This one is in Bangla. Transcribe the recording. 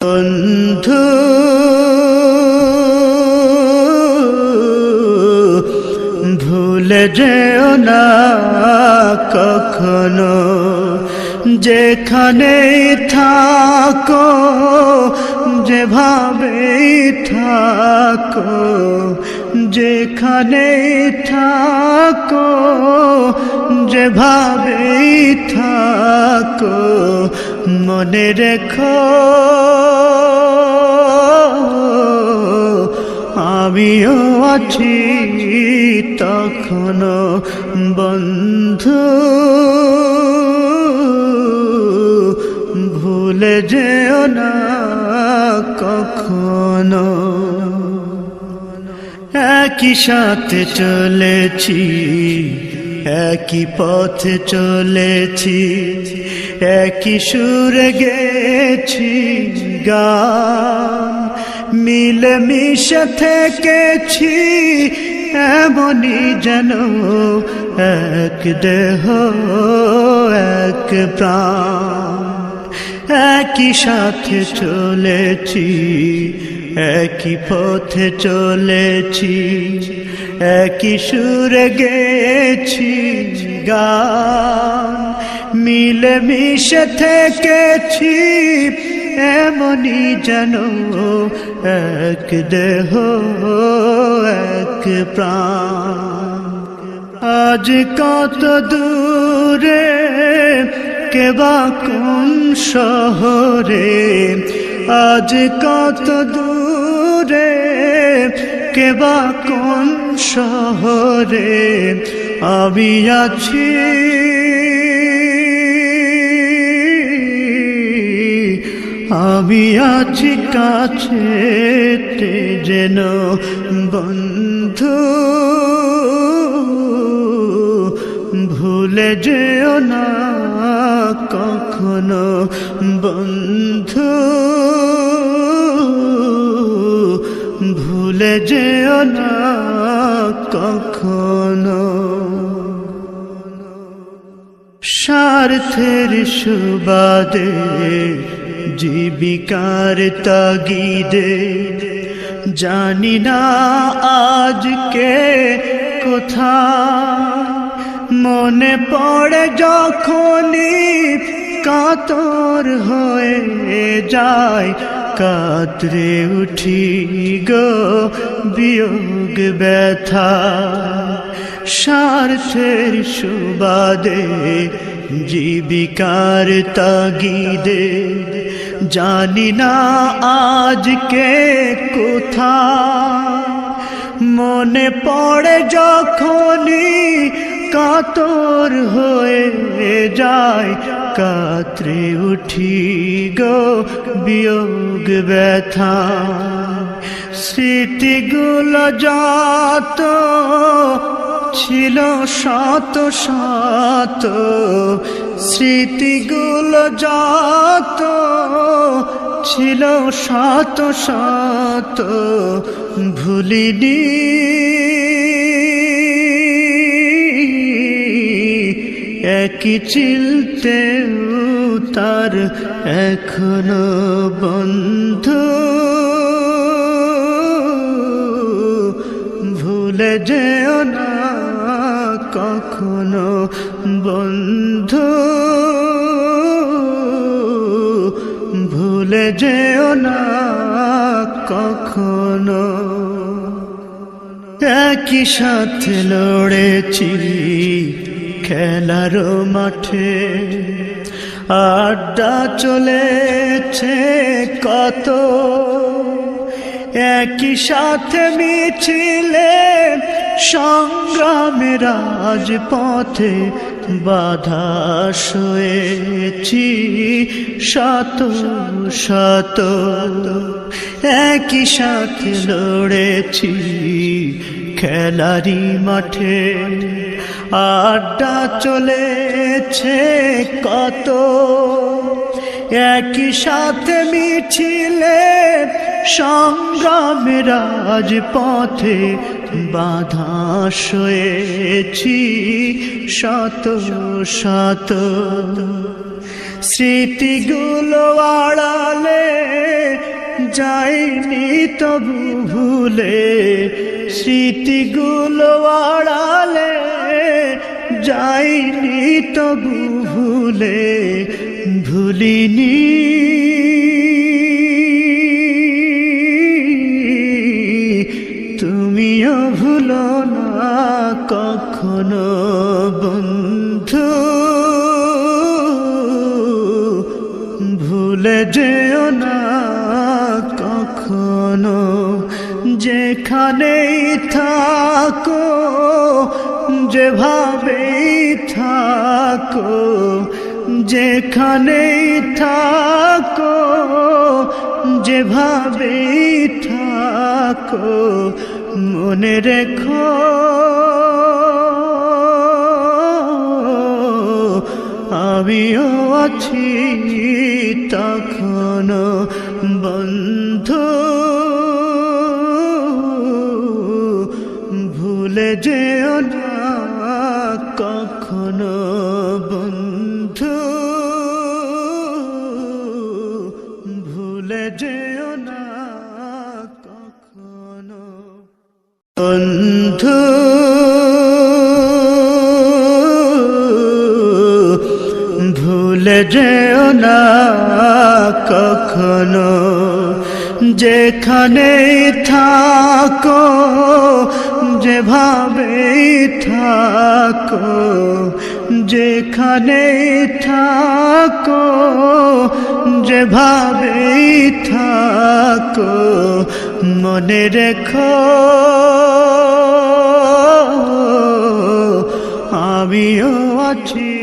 বন্ধু ভুলে যেও না কখনো, যেখানে থাকো যেভাবেই থাকো, যেখানে থাকো যেভাবেই থাকো, মনে রেখো আমিও আছি তখনো। বন্ধু ভুলে যেও না কখনো। একই সাথে চলেছি, একই পথে চলেছি, একই সুরে গেছি গান, মিলে মিশে থেকেছি এমনই যেন এক দেহ এক প্রাণ। একই সাথে চলেছি, একই পথে চলেছি, একই সুরে গেছি গান, মিলে মিশে থেকেছি এমনই যেন এক দেহ এক প্রাণ। আজ কত দূরে কেবা কোন শহরে, আজ কত দূরে কেবা কোন শহরে আমি আছি, আমি আছি কাছেতে যেন। বন্ধু ভুলে যেও না কখনো, বন্ধু ভুলে যেও না কখনো। স্বার্থের সুবাদে জীবিকার তাগিদে জানি না আজকে কোথায়, মনে পড়ে যখনই কাতর হয়ে যায়, কাতরে উঠি গো বিয়োগ ব্যথা। স্বার্থের সুবাদে জীবিকার তাগিদে জানি না আজকে কোথায়, মনে পড়ে যখনই কাতর হয়ে যায়, কাতরে উঠি গো বিয়োগ ব্যথা। স্মৃতিগুলো যত ছিল শত শত, স্মৃতিগুলো যত ছিল শত শত, ভুলিনি একই চিলতে তার এখনো। বন্ধু ভুলে যেও না কখনো, বন্ধু ভুলে যেও না কখনো। একই সাথে লড়েছি খেলার মাঠে, আড্ডা চলেছে কত, একই সাথে মিছিলে সংগ্রামের রাজপথে বাধা সয়েছি শত শত। একই সাথে লড়েছি খেলারি মাঠে, আড্ডা চলেছে কত, একই সাথে মিছিলে সংগ্রামের রাজপথে বাধা সয়েছি শত শত। স্মৃতিগুলো আড়ালে যাইনি তবু ভুলে, স্মৃতিগুলো আড়ালে যাইনি তবু ভুলে, ভুলিনি তুমিও ভুলো না কখনো বন্ধু, ভুলে যেও না কখনো। যেখানেই থাকো, যেভাবেই থাকো, যেখানেই থাকো, যেভাবেই থাকো, মনে রেখো আমিও আছি তখনো বন্ধু, ভুলে যেও না কখনো বন্ধু, ভুলে যেও না কখনো বন্ধু, ভুলে যেও না কখনো। যেখানেই থাকো, যেভাবেই থাকো, যেখানেই থাকো, যেভাবেই থাকো, মনে রেখো আমিও আছি